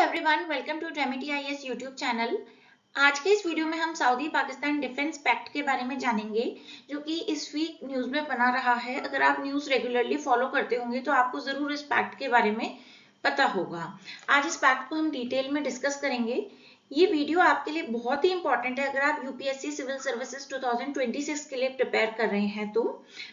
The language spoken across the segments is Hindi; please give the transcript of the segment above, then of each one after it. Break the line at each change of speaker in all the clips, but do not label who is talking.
एवरीवन, वेलकम टू ड्रेमिटी आईएएस यूट्यूब चैनल। आज के इस वीडियो में हम सऊदी पाकिस्तान डिफेंस पैक्ट के बारे में जानेंगे, जो कि इस वीक न्यूज़ में बना रहा है। अगर आप न्यूज़ रेगुलरली फॉलो करते होंगे तो आपको ज़रूर इस पैक्ट के बारे में पता होगा। आज इस पैक्ट को हम डिटेल में डिस्कस करेंगे। ये वीडियो आपके लिए बहुत ही इंपॉर्टेंट है अगर आप यूपीएससी सिविल सर्विसेज 2026 के लिए प्रिपेयर कर रहे हैं तो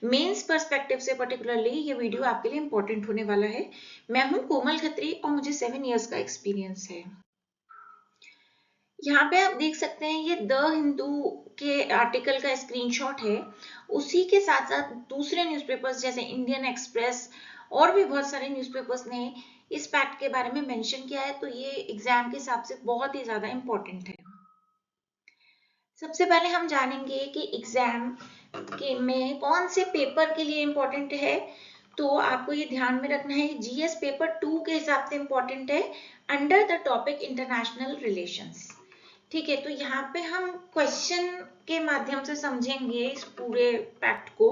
मेंस पर्सपेक्टिव से पर्टिकुलरली ये वीडियो आपके लिए इंपॉर्टेंट होने वाला है। मैं हूं कोमल खत्री और मुझे 7 इयर्स का एक्सपीरियंस है। यहाँ पे आप देख सकते हैं ये द हिंदू के आर्टिकल का स्क्रीनशॉट है। उसी के साथ साथ दूसरे न्यूज़पेपर्स जैसे इंडियन एक्सप्रेस और भी बहुत सारे न्यूज़पेपर्स ने इस पैक्ट के बारे में मेंशन किया है, तो ये एग्जाम के हिसाब से बहुत ही ज्यादा इंपॉर्टेंट है। सबसे पहले हम जानेंगे कि एग्जाम के में कौन से पेपर के लिए इंपॉर्टेंट है। तो आपको ये ध्यान में रखना है, जीएस पेपर 2 के हिसाब से इंपॉर्टेंट है under the topic international relations. ठीक है, तो यहाँ पे हम क्वेश्चन के माध्यम से समझेंगे इस पूरे पैक्ट को।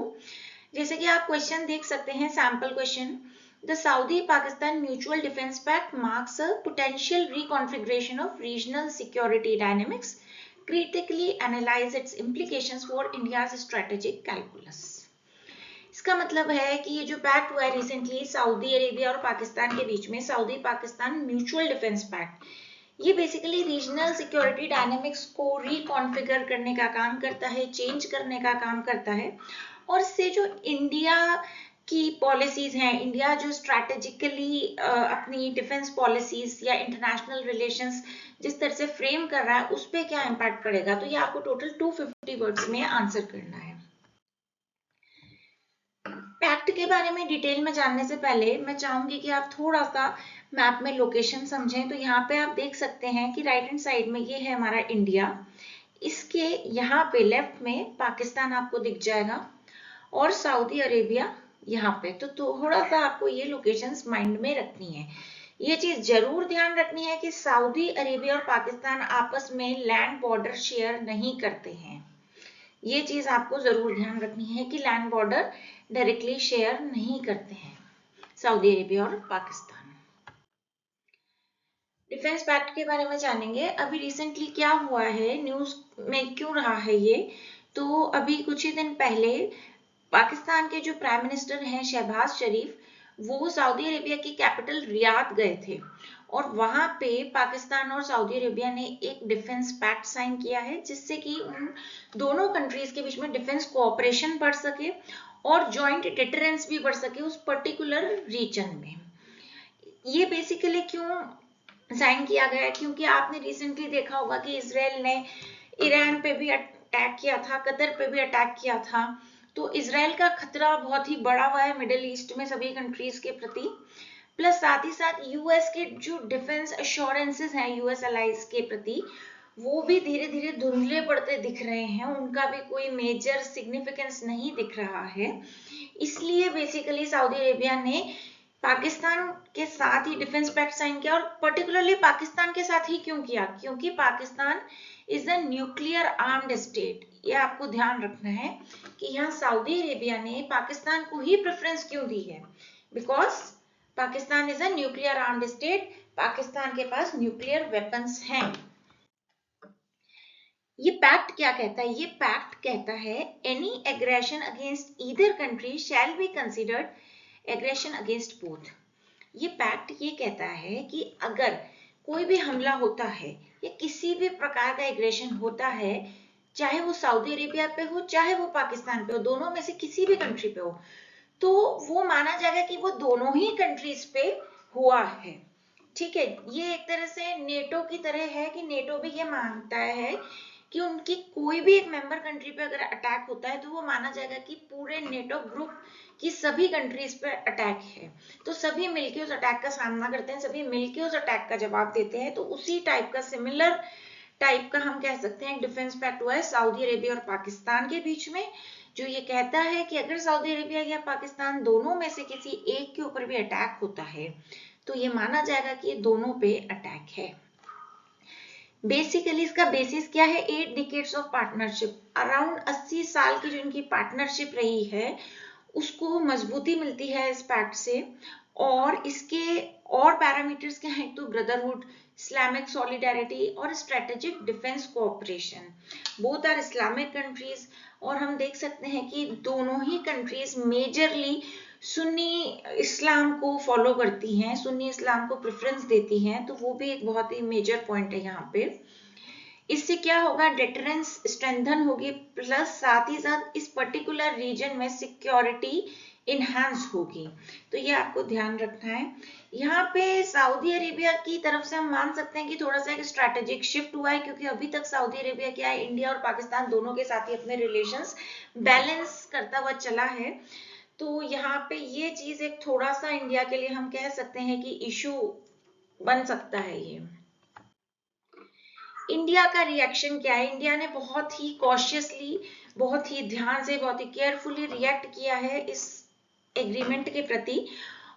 जैसे कि आप क्वेश्चन देख सकते हैं, sample question, the Saudi Pakistan mutual defence pact marks a potential reconfiguration of regional security dynamics, critically analyze its implications for India's strategic calculus। इसका मतलब है कि ये जो पैक्ट हुआ है रिसेंटली सऊदी अरेबिया और पाकिस्तान के बीच में, Saudi Pakistan mutual defence pact, ये बेसिकली रीजनल सिक्योरिटी डायनेमिक्स को रिकॉन्फ़िगर करने का काम करता है, चेंज करने का काम करता है। और इससे जो इंडिया की पॉलिसीज हैं, इंडिया जो स्ट्रैटेजिकली अपनी डिफेंस पॉलिसीज या इंटरनेशनल रिलेशंस जिस तरह से फ्रेम कर रहा है उस पर क्या इम्पैक्ट पड़ेगा, तो ये आपको टोटल 250 वर्ड्स में आंसर करना है। पैक्ट के बारे में डिटेल में जानने से पहले मैं चाहूंगी कि आप थोड़ा सा मैप में लोकेशन समझें। तो यहाँ पे आप देख सकते हैं कि राइट हैंड साइड में ये है हमारा इंडिया, इसके यहाँ पे लेफ्ट में पाकिस्तान आपको दिख जाएगा और सऊदी अरेबिया यहाँ पे। तो थोड़ा सा आपको ये लोकेशंस माइंड में रखनी है। ये चीज जरूर ध्यान रखनी है कि सऊदी अरेबिया और पाकिस्तान आपस में लैंड बॉर्डर शेयर नहीं करते हैं। ये चीज आपको जरूर ध्यान रखनी है कि लैंड बॉर्डर डायरेक्टली शेयर नहीं करते हैं सऊदी अरेबिया और पाकिस्तान। डिफेंस पैक्ट के बारे में जानेंगे। अभी रिसेंटली क्या हुआ है, न्यूज में क्यों रहा है ये, तो अभी कुछ ही दिन पहले पाकिस्तान के जो प्राइम मिनिस्टर हैं शहबाज शरीफ, वो सऊदी अरेबिया की कैपिटल रियाद गए थे और वहां पे पाकिस्तान और सऊदी अरेबिया ने एक डिफेंस पैक्ट साइन किया है, जिससे कि उन दोनों कंट्रीज के बीच में डिफेंस कोऑपरेशन बढ़ सके और जॉइंट डिटरेंस भी बढ़ सके उस पर्टिकुलर रीजन में। ये बेसिकली क्यों साइन किया गया है, क्योंकि आपने रिसेंटली देखा होगा कि इजराइल ने ईरान पे भी अटैक किया था, कतर पे भी अटैक किया था। तो इजराइल का खतरा बहुत ही बढ़ा हुआ है मिडिल ईस्ट में सभी कंट्रीज के प्रति। प्लस साथ ही साथ यूएस के जो डिफेंस अश्योरेंसेस हैं यूएस अलाइज के प्रति, वो भी धीरे धीरे धुंधले पड़ते दिख रहे हैं, उनका भी कोई मेजर सिग्निफिकेंस नहीं दिख रहा है। इसलिए बेसिकली सऊदी अरेबिया ने पाकिस्तान के साथ ही डिफेंस पैक्ट साइन किया। और पर्टिकुलरली पाकिस्तान के साथ ही क्यों किया, क्योंकि Pakistan is a nuclear armed state. ये आपको ध्यान रखना है कि यहाँ सऊदी अरेबिया ने पाकिस्तान को ही प्रेफरेंस क्यों दी है, because Pakistan is a nuclear armed state, Pakistan के पास न्यूक्लियर वेपन्स हैं। ये पैक्ट क्या कहता है, ये पैक्ट कहता है any aggression against either country shall be considered aggression against both. ये पैक्ट ये कहता है कि अगर कोई भी हमला होता है या किसी भी प्रकार का एग्रेशन होता है, चाहे वो सऊदी अरेबिया पे हो चाहे वो पाकिस्तान पे हो, दोनों में से किसी भी कंट्री पे हो, तो वो माना जाएगा कि वो दोनों ही कंट्रीज पे हुआ है। ठीक है, ये एक तरह से नेटो की तरह है कि नेटो भी ये मानता है कि उनकी कोई भी एक मेंबर कंट्री पे अगर अटैक होता है तो वो माना जाएगा कि पूरे नेटो ग्रुप की सभी कंट्रीज पे अटैक है, तो सभी मिलके उस अटैक का सामना करते हैं, सभी मिलके उस अटैक का जवाब देते हैं। तो उसी टाइप का, सिमिलर टाइप का हम कह सकते हैं डिफेंस पैक्ट हुआ है सऊदी अरेबिया और पाकिस्तान के बीच में, जो ये कहता है कि अगर सऊदी अरेबिया या पाकिस्तान दोनों में से किसी एक के ऊपर भी अटैक होता है तो ये माना जाएगा कि ये दोनों पे अटैक है। बेसिकली इसका बेसिस क्या है, 8 डिकेड्स ऑफ पार्टनरशिप, अराउंड 80 साल की जो इनकी पार्टनरशिप रही है उसको मजबूती मिलती है इस पैक्ट से। और इसके और पैरामीटर्स क्या हैं, तो ब्रदरहुड, इस्लामिक सॉलिडारिटी और strategic defence cooperation. Both are Islamic countries, और हम देख सकते हैं कि दोनों ही कंट्रीज मेजरली सुन्नी इस्लाम को फॉलो करती हैं, सुन्नी इस्लाम को प्रेफरेंस देती हैं, तो वो भी एक बहुत ही मेजर पॉइंट है यहाँ पे। इससे क्या होगा, डेटरेंस स्ट्रेंथन होगी, प्लस साथ ही साथ इस पर्टिकुलर रीजन में सिक्योरिटी इनहांस होगी। तो ये आपको ध्यान रखना है। यहाँ पे सऊदी अरेबिया की तरफ से हम मान सकते हैं कि थोड़ा सा एक स्ट्रैटेजिक शिफ्ट हुआ है, क्योंकि अभी तक सऊदी अरेबिया क्या है, इंडिया और पाकिस्तान दोनों के साथ ही अपने रिलेशंस बैलेंस करता हुआ चला है। तो यहाँ पे ये चीज एक थोड़ा सा इंडिया के लिए हम कह सकते हैं कि इशू बन सकता है ये। इंडिया का रिएक्शन क्या है, इंडिया ने बहुत ही कॉशियसली, बहुत ही ध्यान से, बहुत ही केयरफुली रिएक्ट किया है इस एग्रीमेंट के प्रति।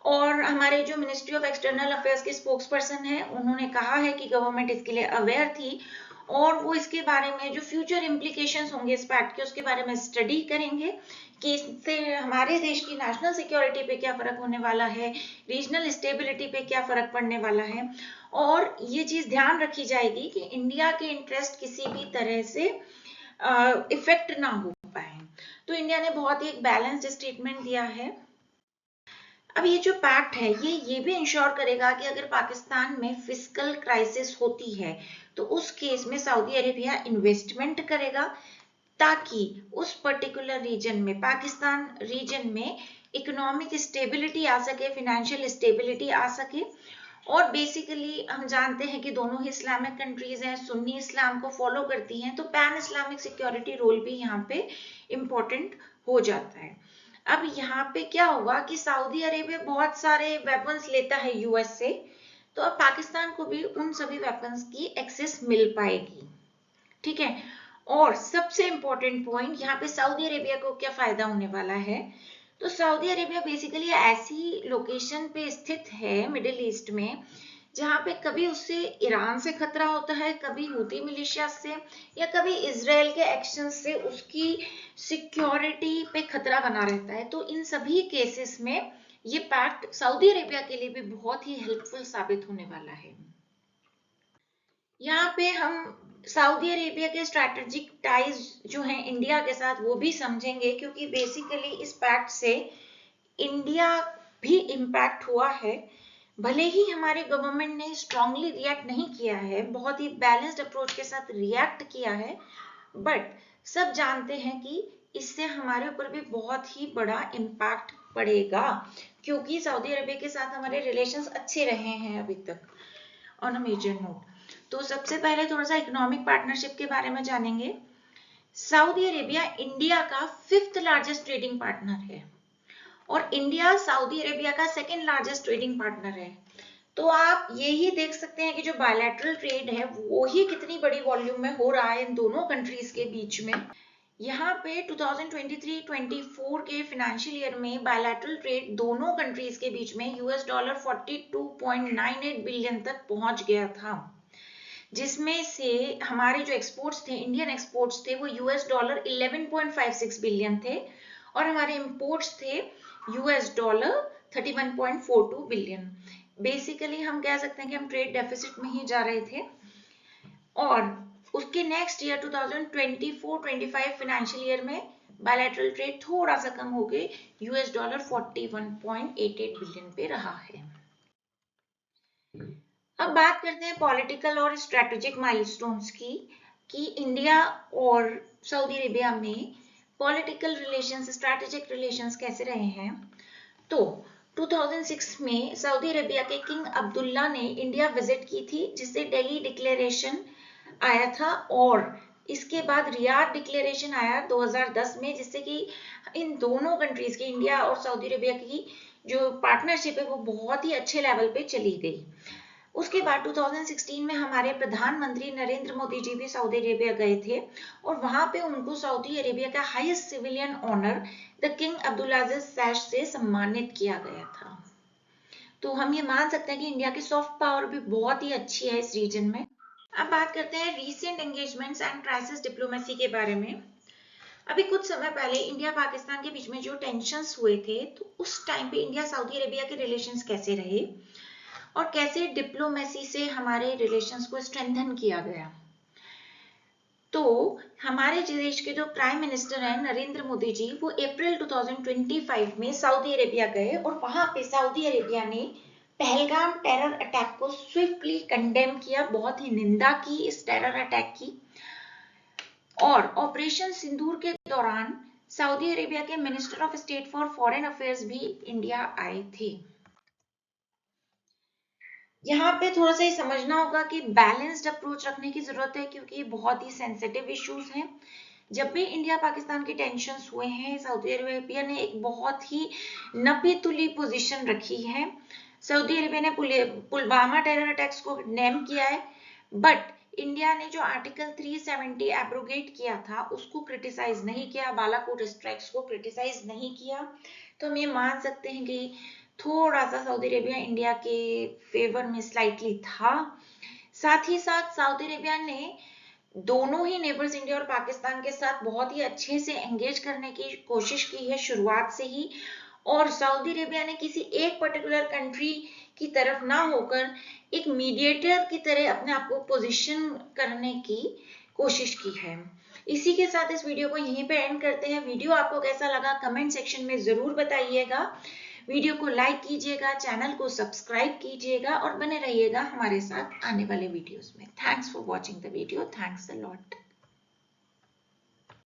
और हमारे जो मिनिस्ट्री ऑफ एक्सटर्नल अफेयर्स के स्पोक्स पर्सन है, उन्होंने कहा है कि गवर्नमेंट इसके लिए अवेयर थी और वो इसके बारे में जो फ्यूचर इम्प्लीकेशंस होंगे इस पैक्ट के, उसके बारे में स्टडी करेंगे कि इससे हमारे देश की नेशनल सिक्योरिटी पे क्या फर्क होने वाला है, रीजनल स्टेबिलिटी पे क्या फर्क पड़ने वाला है, और ये चीज ध्यान रखी जाएगी कि इंडिया के इंटरेस्ट किसी भी तरह से इफेक्ट ना हो पाए। तो इंडिया ने बहुत ही एक बैलेंस्ड स्टेटमेंट दिया है। अब ये जो पैक्ट है ये भी इंश्योर करेगा कि अगर पाकिस्तान में फिस्कल क्राइसिस होती है तो उस केस में सऊदी अरेबिया इन्वेस्टमेंट करेगा, ताकि उस पर्टिकुलर रीजन में, पाकिस्तान रीजन में इकोनॉमिक स्टेबिलिटी आ सके, फाइनेंशियल स्टेबिलिटी आ सके। और बेसिकली हम जानते हैं कि दोनों ही इस्लामिक कंट्रीज हैं, सुन्नी इस्लाम को फॉलो करती हैं, तो पैन इस्लामिक सिक्योरिटी रोल भी यहाँ पे इम्पोर्टेंट हो जाता है। अब यहाँ पे क्या होगा कि सऊदी अरेबिया बहुत सारे वेपन्स लेता है यूएस से, तो अब पाकिस्तान को भी उन सभी वेपन्स की एक्सेस मिल पाएगी। ठीक है, और सबसे इंपॉर्टेंट पॉइंट यहाँ पे सऊदी अरेबिया को क्या फायदा होने वाला है, तो सऊदी अरेबिया बेसिकली ऐसी लोकेशन पे स्थित है मिडिल ईस्ट में जहाँ पे कभी उससे ईरान से खतरा होता है, कभी हूती मिलिशिया से, या कभी इजराइल के एक्शन से उसकी सिक्योरिटी पे खतरा बना रहता है। तो इन सभी केसेस में ये पैक्ट सऊदी अरेबिया के लिए भी बहुत ही हेल्पफुल साबित होने वाला है। यहाँ पे हम सऊदी अरेबिया के स्ट्रैटेजिक टाइज जो हैं इंडिया के साथ वो भी समझेंगे, क्योंकि बेसिकली इस पैक्ट से इंडिया भी इम्पैक्ट हुआ है। भले ही हमारे गवर्नमेंट ने स्ट्रांगली रिएक्ट नहीं किया है, बहुत ही बैलेंस्ड अप्रोच के साथ रिएक्ट किया है, बट सब जानते हैं कि इससे हमारे ऊपर भी बहुत ही बड़ा इम्पैक्ट पड़ेगा, क्योंकि सऊदी अरेबिया के साथ हमारे रिलेशंस अच्छे रहे हैं अभी तक ऑन अ मेजर नोट। तो सबसे पहले थोड़ा सा इकोनॉमिक पार्टनरशिप के बारे में जानेंगे। सऊदी अरेबिया इंडिया का 5th लार्जेस्ट ट्रेडिंग पार्टनर है और इंडिया सऊदी अरेबिया का 2nd लार्जेस्ट ट्रेडिंग पार्टनर है। तो आप यही देख सकते हैं कि जो बायलैटरल ट्रेड है वो ही कितनी बड़ी वॉल्यूम में हो रहा है इन दोनों कंट्रीज के बीच में। यहाँ पे 2023-24 के फाइनेंशियल ईयर में बायलैटरल ट्रेड दोनों कंट्रीज के बीच में $42.98 बिलियन तक पहुंच गया था, जिसमें से हमारे जो एक्सपोर्ट्स थे, इंडियन एक्सपोर्ट्स थे, वो $11.56 बिलियन थे और हमारे इंपोर्ट्स थे $31.42 बिलियन। बेसिकली हम कह सकते हैं कि हम ट्रेड डेफिसिट में ही जा रहे थे। और उसके नेक्स्ट ईयर 2024-25 फाइनेंशियल ईयर में बायलैटरल ट्रेड थोड़ा सा कम हो गए, $41.88 बिलियन पे रहा है। अब बात करते हैं पॉलिटिकल और स्ट्रेटेजिक माइलस्टोन्स की, कि इंडिया और सऊदी अरेबिया में पॉलिटिकल रिलेशंस, स्ट्रेटेजिक रिलेशंस कैसे रहे हैं। तो 2006 में सऊदी अरेबिया के किंग अब्दुल्ला ने इंडिया विजिट की थी, जिससे दिल्ली डिक्लेरेशन आया था, और इसके बाद रियाद डिक्लेरेशन आया 2010 में, जिससे कि इन दोनों कंट्रीज की, इंडिया और सऊदी अरेबिया की जो पार्टनरशिप है वो बहुत ही अच्छे लेवल पे चली गई। उसके बाद 2016 में हमारे प्रधानमंत्री नरेंद्र मोदी जी भी सऊदी अरेबिया गए थे और वहां पे उनको सऊदी अरेबिया का highest civilian honour the King Abdulaziz sash से सम्मानित किया गया था। तो हम ये मान सकते हैं कि इंडिया की सॉफ्ट पावर भी बहुत ही अच्छी है इस रीजन में। अब बात करते हैं recent engagements and crisis diplomacy के बारे में। अभी कुछ समय पहले इंडिया पाकिस्तान के बीच में जो टेंशन्स हुए थे, तो उस टाइम पे इंडिया सऊदी अरेबिया के रिलेशंस कैसे रहे और कैसे डिप्लोमेसी से हमारे रिलेशंस को स्ट्रेंथन किया गया। तो हमारे देश के जो प्राइम मिनिस्टर हैं नरेंद्र मोदी जी, वो अप्रैल 2025 में सऊदी अरेबिया गए और वहां पे सऊदी अरेबिया ने पहलगाम टेरर अटैक को स्विफ्टली कंडेम किया, बहुत ही निंदा की इस टेरर अटैक की। और ऑपरेशन सिंदूर के दौरान सऊदी अरेबिया के minister of state for foreign affairs भी इंडिया आए थे। यहाँ पे थोड़ा सा ये समझना होगा कि बैलेंस्ड अप्रोच रखने की जरूरत है, क्योंकि ये बहुत ही सेंसिटिव इश्यूज हैं। जब भी इंडिया पाकिस्तान के टेंशन्स हुए हैं, सऊदी अरेबिया ने एक बहुत ही नपी तुली पोजीशन रखी है। सऊदी अरेबिया ने पुलवामा टेरर अटैक्स को कंडेम किया है, बट इंडिया ने जो आर्टिकल 370 एब्रोगेट किया था उसको क्रिटिसाइज नहीं किया, बालाकोट स्ट्राइक्स को क्रिटिसाइज नहीं किया। तो हम ये मान सकते हैं कि थोड़ा सा सऊदी अरेबिया इंडिया के फेवर में स्लाइटली था। साथ ही साथ सऊदी अरेबिया ने दोनों ही नेबर्स इंडिया और पाकिस्तान के साथ बहुत ही अच्छे से एंगेज करने की कोशिश की है शुरुआत से ही, और सऊदी अरेबिया ने किसी एक पर्टिकुलर कंट्री की तरफ ना होकर एक मीडिएटर की तरह अपने आप को पोजीशन करने की कोशिश की है। इसी के साथ इस वीडियो को यहीं पे एंड करते हैं। वीडियो आपको कैसा लगा कमेंट सेक्शन में जरूर बताइएगा। वीडियो को लाइक कीजिएगा, चैनल को सब्सक्राइब कीजिएगा और बने रहिएगा हमारे साथ आने वाले वीडियोस में। Thanks for watching the video. Thanks a lot.